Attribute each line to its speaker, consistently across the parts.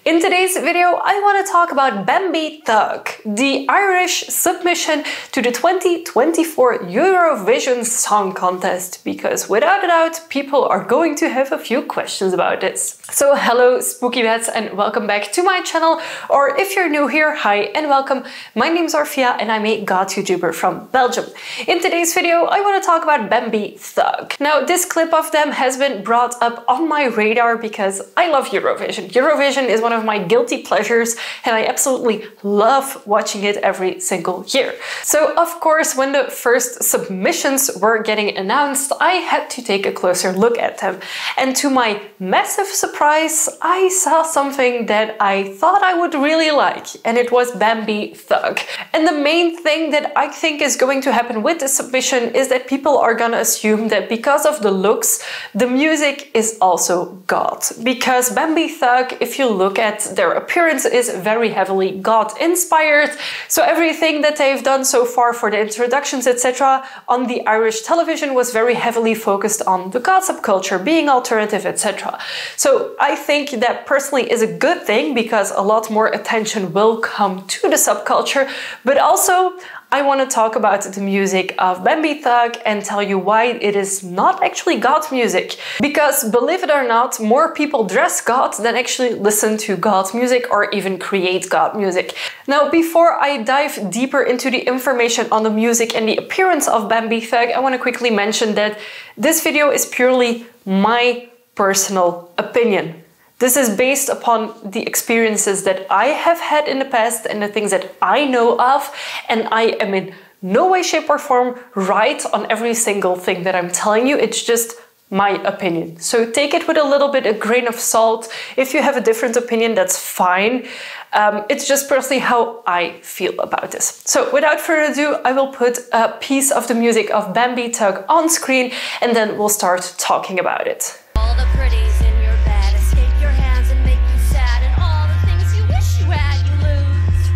Speaker 1: In today's video, I want to talk about Bambie Thug, the Irish submission to the 2024 Eurovision Song Contest, because without a doubt, people are going to have a few questions about this. So hello spooky bats and welcome back to my channel, or if you're new here, hi and welcome. My name is Orphea and I'm a Goth YouTuber from Belgium. In today's video, I want to talk about Bambie Thug. Now, this clip of them has been brought up on my radar because I love Eurovision. Eurovision is one of my guilty pleasures and I absolutely love watching it every single year. So of course, when the first submissions were getting announced, I had to take a closer look at them. And to my massive surprise, I saw something that I thought I would really like, and it was Bambie Thug. And the main thing that I think is going to happen with this submission is that people are gonna assume that because of the looks, the music is also goth. Because Bambie Thug, if you look at their appearance, is very heavily goth inspired. So everything that they've done so far for the introductions, etc. on the Irish television was very heavily focused on the goth subculture, being alternative, etc. So I think that personally is a good thing because a lot more attention will come to the subculture, but also I want to talk about the music of Bambie Thug and tell you why it is not actually goth music. Because believe it or not, more people dress goth than actually listen to goth music or even create goth music. Now, before I dive deeper into the information on the music and the appearance of Bambie Thug, I want to quickly mention that this video is purely my personal opinion. This is based upon the experiences that I have had in the past and the things that I know of, and I am in no way, shape or form right on every single thing that I'm telling you. It's just my opinion. So take it with a little bit, a grain of salt. If you have a different opinion, that's fine. It's just personally how I feel about this. So without further ado, I will put a piece of the music of Bambie Thug on screen and then we'll start talking about it.
Speaker 2: All the pretties in your bed escape your hands and make you sad, and all the things you wish you had, you lose.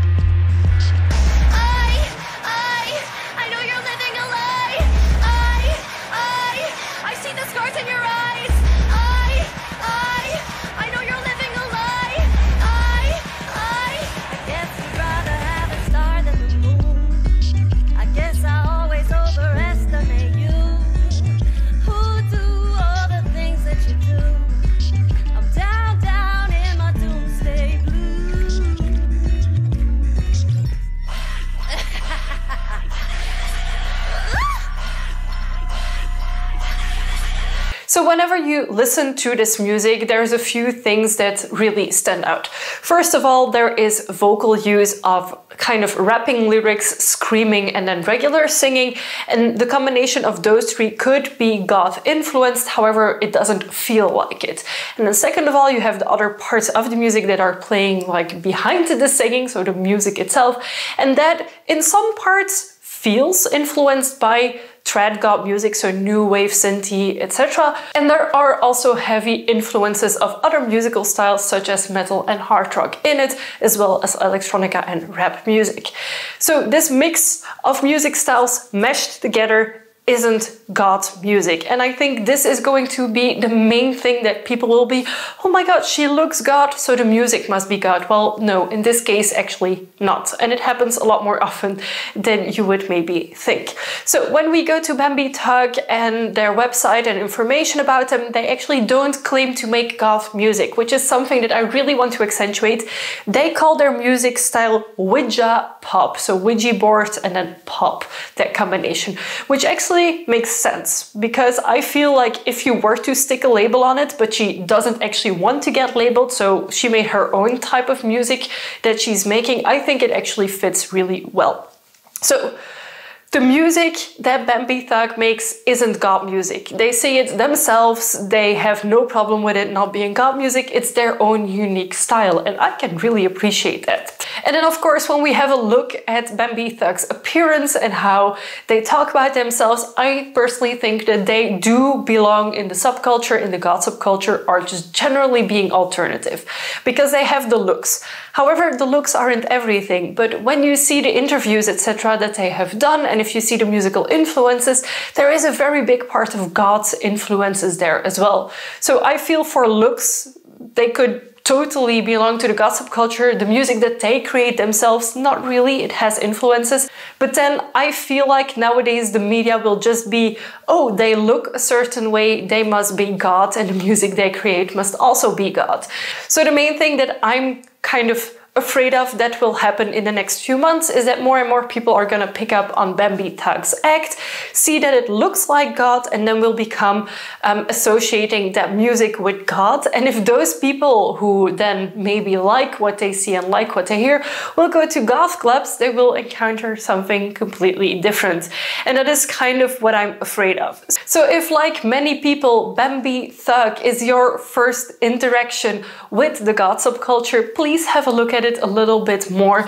Speaker 2: I know you're living a lie. I see the scars in your eyes. I know you're living a lie. I guess you'd rather have a star than the moon. I guess I always overestimate you. Who do all the things that you do? I'm down, down in my doomsday blues.
Speaker 1: So whenever you listen to this music, there's a few things that really stand out. First of all, there is vocal use of kind of rapping lyrics, screaming, and then regular singing. And the combination of those three could be goth influenced, however, it doesn't feel like it. And then second of all, you have the other parts of the music that are playing like behind the singing, so the music itself. And that in some parts feels influenced by trad goth music, so new wave, synthy, etc. And there are also heavy influences of other musical styles such as metal and hard rock in it, as well as electronica and rap music. So this mix of music styles meshed together isn't goth music. And I think this is going to be the main thing that people will be, oh my god, she looks goth, so the music must be goth. Well, no, in this case, actually not. And it happens a lot more often than you would maybe think. So when we go to Bambie Thug and their website and information about them, they actually don't claim to make goth music, which is something that I really want to accentuate. They call their music style Ouija pop, so Ouija board and then pop, that combination, which actually makes sense because I feel like if you were to stick a label on it, but she doesn't actually want to get labeled, so she made her own type of music that she's making, I think it actually fits really well. So the music that Bambie Thug makes isn't goth music. They say it themselves, they have no problem with it not being goth music, it's their own unique style, and I can really appreciate that. And then of course, when we have a look at Bambie Thug's appearance and how they talk about themselves, I personally think that they do belong in the subculture, in the goth subculture, or just generally being alternative, because they have the looks. However, the looks aren't everything, but when you see the interviews, etc. that they have done, and if you see the musical influences, there is a very big part of Goth's influences there as well. So I feel for looks, they could totally belong to the Goth subculture. The music that they create themselves, not really, it has influences. But then I feel like nowadays the media will just be, oh, they look a certain way, they must be Goth, and the music they create must also be Goth. So the main thing that I'm kind of afraid of that will happen in the next few months is that more and more people are gonna pick up on Bambie Thug's act, see that it looks like Goth, and then will become associating that music with Goth. And if those people who then maybe like what they see and like what they hear will go to Goth clubs, they will encounter something completely different. And that is kind of what I'm afraid of. So if, like many people, Bambie Thug is your first interaction with the Goth subculture, please have a look at it a little bit more.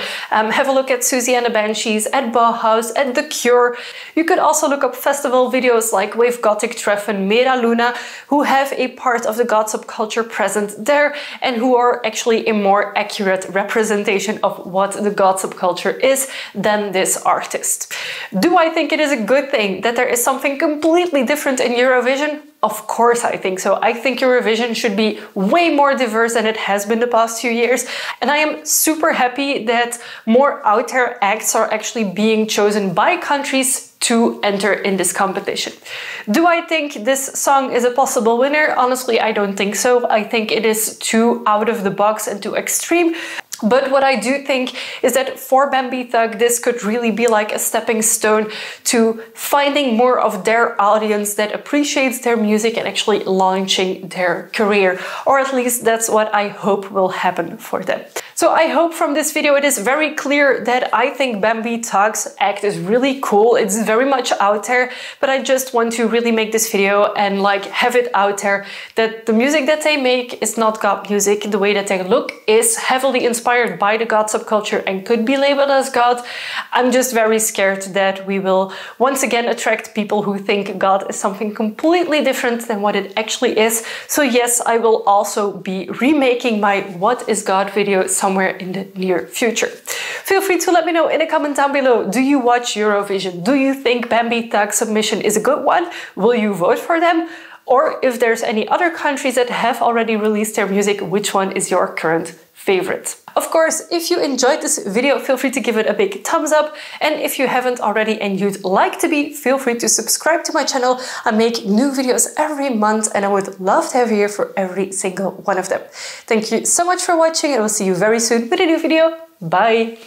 Speaker 1: Have a look at Susie and the Banshees, at Bauhaus, at The Cure. You could also look up festival videos like Wave Gothic Treffen, Mera Luna, who have a part of the Goth subculture present there and who are actually a more accurate representation of what the Goth subculture is than this artist. Do I think it is a good thing that there is something completely different in Eurovision? Of course I think so. I think Eurovision should be way more diverse than it has been the past few years. And I am super happy that more out there acts are actually being chosen by countries to enter in this competition. Do I think this song is a possible winner? Honestly, I don't think so. I think it is too out of the box and too extreme. But what I do think is that for Bambie Thug, this could really be like a stepping stone to finding more of their audience that appreciates their music and actually launching their career. Or at least that's what I hope will happen for them. So I hope from this video it is very clear that I think Bambie Thug's act is really cool. It's very much out there, but I just want to really make this video and like have it out there that the music that they make is not Goth music. The way that they look is heavily inspired by the Goth subculture and could be labeled as Goth. I'm just very scared that we will once again attract people who think Goth is something completely different than what it actually is. So yes, I will also be remaking my What is Goth video somewhere in the near future. Feel free to let me know in a comment down below. Do you watch Eurovision? Do you think Bambie Thug's submission is a good one? Will you vote for them? Or if there's any other countries that have already released their music, which one is your current favorite? Of course, if you enjoyed this video, feel free to give it a big thumbs up. And if you haven't already and you'd like to be, feel free to subscribe to my channel. I make new videos every month and I would love to have you here for every single one of them. Thank you so much for watching and I will see you very soon with a new video. Bye!